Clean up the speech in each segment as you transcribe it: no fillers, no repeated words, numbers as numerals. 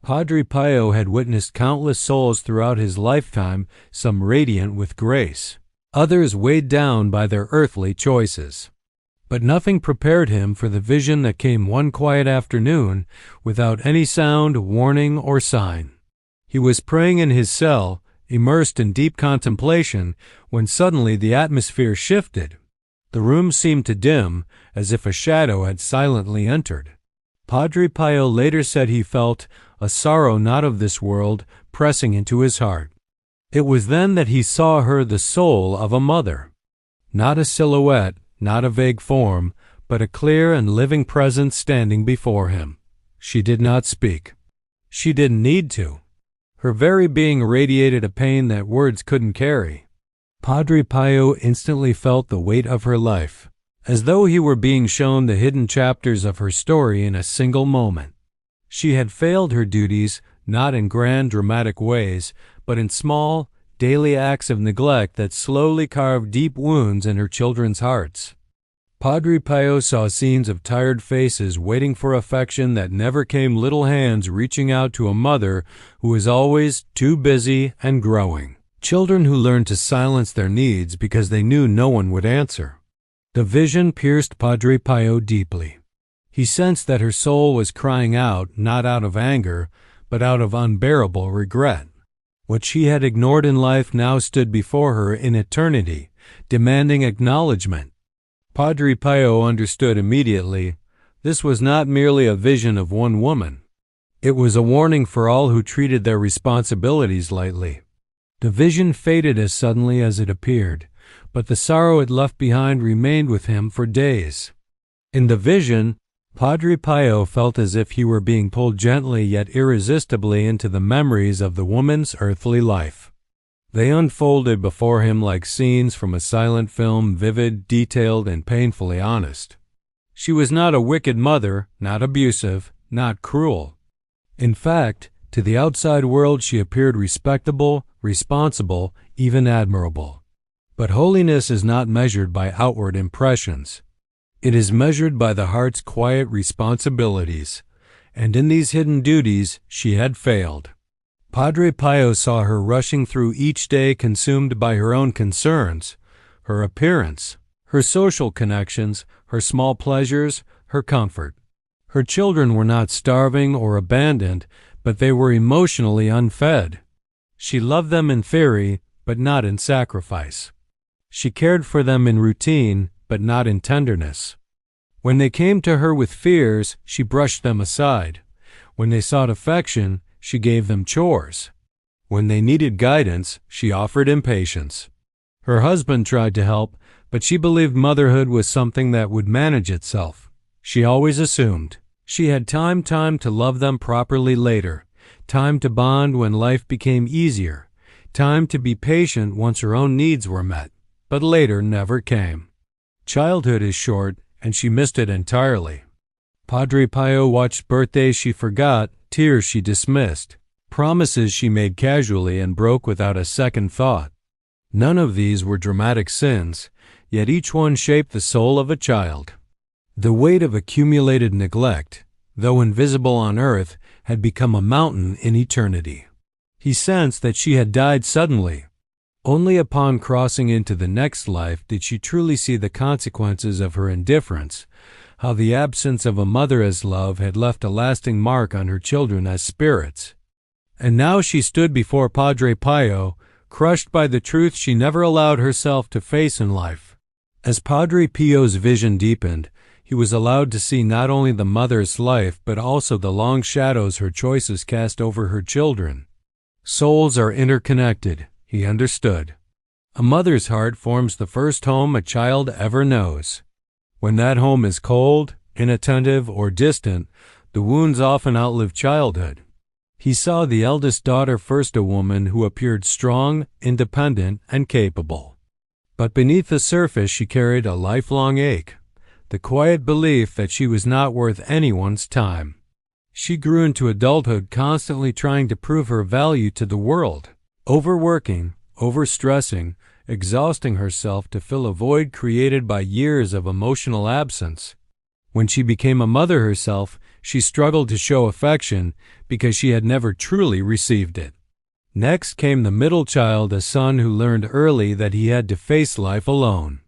Padre Pio had witnessed countless souls throughout his lifetime, some radiant with grace, others weighed down by their earthly choices. But nothing prepared him for the vision that came one quiet afternoon without any sound, warning, or sign. He was praying in his cell, immersed in deep contemplation, when suddenly the atmosphere shifted. The room seemed to dim, as if a shadow had silently entered. Padre Pio later said he felt a sorrow not of this world pressing into his heart. It was then that he saw her the soul of a mother. Not a silhouette, not a vague form, but a clear and living presence standing before him. She did not speak. She didn't need to. Her very being radiated a pain that words couldn't carry. Padre Pio instantly felt the weight of her life, as though he were being shown the hidden chapters of her story in a single moment. She had failed her duties, not in grand dramatic ways, but in small, daily acts of neglect that slowly carved deep wounds in her children's hearts. Padre Pio saw scenes of tired faces waiting for affection that never came, little hands reaching out to a mother who was always too busy and growing, children who learned to silence their needs because they knew no one would answer. The vision pierced Padre Pio deeply. He sensed that her soul was crying out, not out of anger, but out of unbearable regret. What she had ignored in life now stood before her in eternity, demanding acknowledgement. Padre Pio understood immediately. This was not merely a vision of one woman. It was a warning for all who treated their responsibilities lightly. The vision faded as suddenly as it appeared, but the sorrow it left behind remained with him for days. In the vision, Padre Pio felt as if he were being pulled gently yet irresistibly into the memories of the woman's earthly life. They unfolded before him like scenes from a silent film, vivid, detailed, and painfully honest. She was not a wicked mother, not abusive, not cruel. In fact, to the outside world she appeared respectable, responsible, even admirable. But holiness is not measured by outward impressions. It is measured by the heart's quiet responsibilities, and in these hidden duties she had failed. Padre Pio saw her rushing through each day consumed by her own concerns, her appearance, her social connections, her small pleasures, her comfort. Her children were not starving or abandoned, but they were emotionally unfed. She loved them in theory, but not in sacrifice. She cared for them in routine, but not in tenderness. When they came to her with fears, she brushed them aside. When they sought affection, she gave them chores. When they needed guidance, she offered impatience. Her husband tried to help, but she believed motherhood was something that would manage itself. She always assumed. She had time to love them properly later, time to bond when life became easier, time to be patient once her own needs were met, but later never came. Childhood is short, and she missed it entirely. Padre Pio watched birthdays she forgot, tears she dismissed, promises she made casually and broke without a second thought. None of these were dramatic sins, yet each one shaped the soul of a child. The weight of accumulated neglect, though invisible on earth, had become a mountain in eternity. He sensed that she had died suddenly. Only upon crossing into the next life did she truly see the consequences of her indifference, how the absence of a mother as love had left a lasting mark on her children as spirits. And now she stood before Padre Pio, crushed by the truth she never allowed herself to face in life. As Padre Pio's vision deepened, he was allowed to see not only the mother's life but also the long shadows her choices cast over her children. Souls are interconnected, he understood. A mother's heart forms the first home a child ever knows. When that home is cold, inattentive, or distant, the wounds often outlive childhood. He saw the eldest daughter first a woman who appeared strong, independent, and capable. But beneath the surface she carried a lifelong ache, the quiet belief that she was not worth anyone's time. She grew into adulthood constantly trying to prove her value to the world, overworking, overstressing, exhausting herself to fill a void created by years of emotional absence. When she became a mother herself, she struggled to show affection because she had never truly received it. Next came the middle child, a son who learned early that he had to face life alone.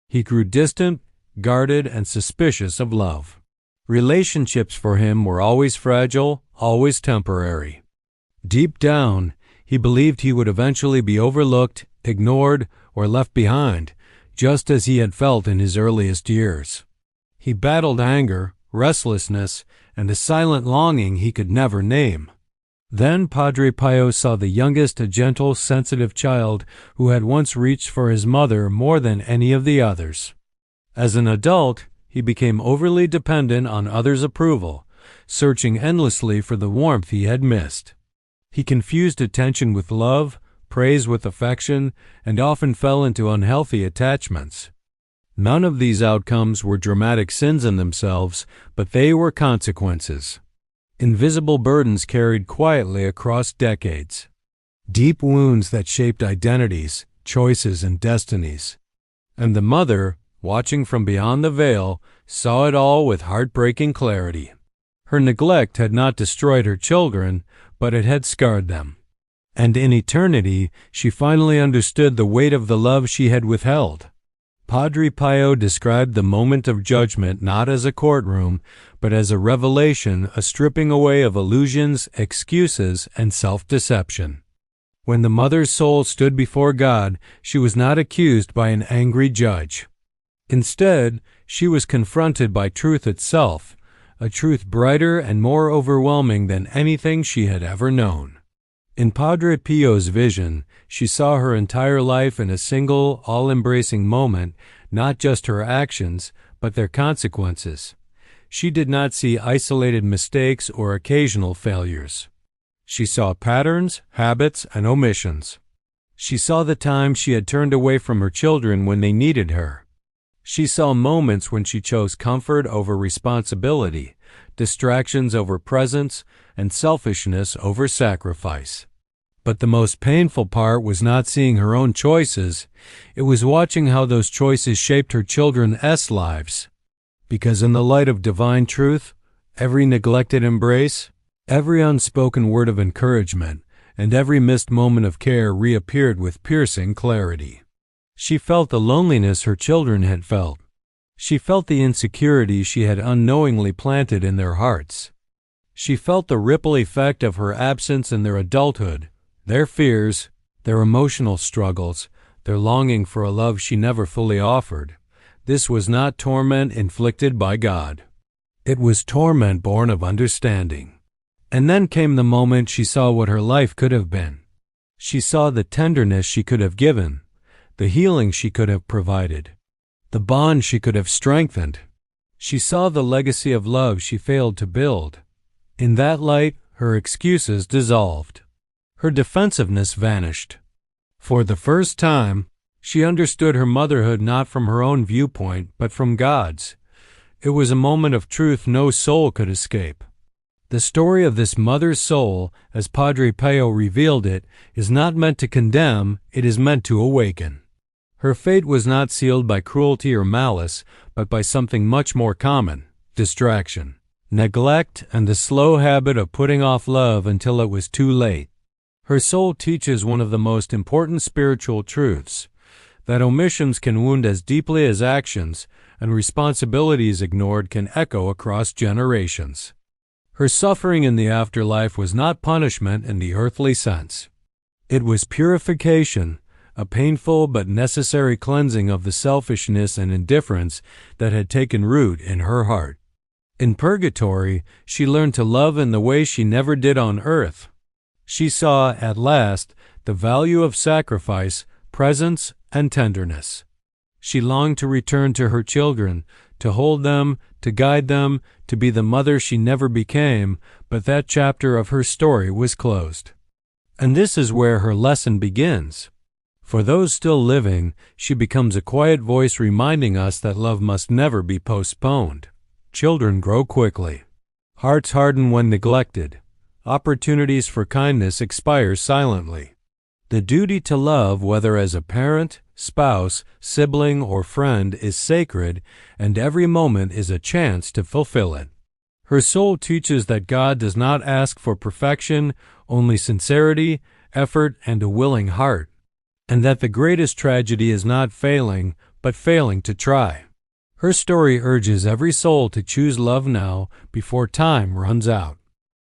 He grew distant, guarded, and suspicious of love. Relationships for him were always fragile, always temporary. Deep down, he believed he would eventually be overlooked, ignored, or left behind, just as he had felt in his earliest years. He battled anger, restlessness, and a silent longing he could never name. Then Padre Pio saw the youngest a gentle, sensitive child who had once reached for his mother more than any of the others. As an adult, he became overly dependent on others' approval, searching endlessly for the warmth he had missed. He confused attention with love, praise with affection, and often fell into unhealthy attachments. None of these outcomes were dramatic sins in themselves, but they were consequences. Invisible burdens carried quietly across decades. Deep wounds that shaped identities, choices, and destinies. And the mother, watching from beyond the veil, saw it all with heartbreaking clarity. Her neglect had not destroyed her children, but it had scarred them. And in eternity, she finally understood the weight of the love she had withheld. Padre Pio described the moment of judgment not as a courtroom, but as a revelation, a stripping away of illusions, excuses, and self-deception. When the mother's soul stood before God, she was not accused by an angry judge. Instead, she was confronted by truth itself, a truth brighter and more overwhelming than anything she had ever known. In Padre Pio's vision, she saw her entire life in a single, all-embracing moment, not just her actions, but their consequences. She did not see isolated mistakes or occasional failures. She saw patterns, habits, and omissions. She saw the times she had turned away from her children when they needed her. She saw moments when she chose comfort over responsibility, distractions over presence, and selfishness over sacrifice. But the most painful part was not seeing her own choices. It was watching how those choices shaped her children's lives. Because in the light of divine truth, every neglected embrace, every unspoken word of encouragement, and every missed moment of care reappeared with piercing clarity. She felt the loneliness her children had felt. She felt the insecurity she had unknowingly planted in their hearts. She felt the ripple effect of her absence in their adulthood, their fears, their emotional struggles, their longing for a love she never fully offered. This was not torment inflicted by God. It was torment born of understanding. And then came the moment she saw what her life could have been. She saw the tenderness she could have given, the healing she could have provided, the bond she could have strengthened. She saw the legacy of love she failed to build. In that light, her excuses dissolved. Her defensiveness vanished. For the first time, she understood her motherhood not from her own viewpoint, but from God's. It was a moment of truth no soul could escape. The story of this mother's soul, as Padre Pio revealed it, is not meant to condemn, it is meant to awaken. Her fate was not sealed by cruelty or malice, but by something much more common: distraction, neglect, and the slow habit of putting off love until it was too late. Her soul teaches one of the most important spiritual truths, that omissions can wound as deeply as actions, and responsibilities ignored can echo across generations. Her suffering in the afterlife was not punishment in the earthly sense. It was purification, a painful but necessary cleansing of the selfishness and indifference that had taken root in her heart. In purgatory, she learned to love in the way she never did on earth. She saw, at last, the value of sacrifice, presence, and tenderness. She longed to return to her children, to hold them, to guide them, to be the mother she never became, but that chapter of her story was closed. And this is where her lesson begins. For those still living, she becomes a quiet voice reminding us that love must never be postponed. Children grow quickly. Hearts harden when neglected. Opportunities for kindness expire silently. The duty to love, whether as a parent, spouse, sibling, or friend, is sacred, and every moment is a chance to fulfill it. Her soul teaches that God does not ask for perfection, only sincerity, effort, and a willing heart, and that the greatest tragedy is not failing, but failing to try. Her story urges every soul to choose love now before time runs out.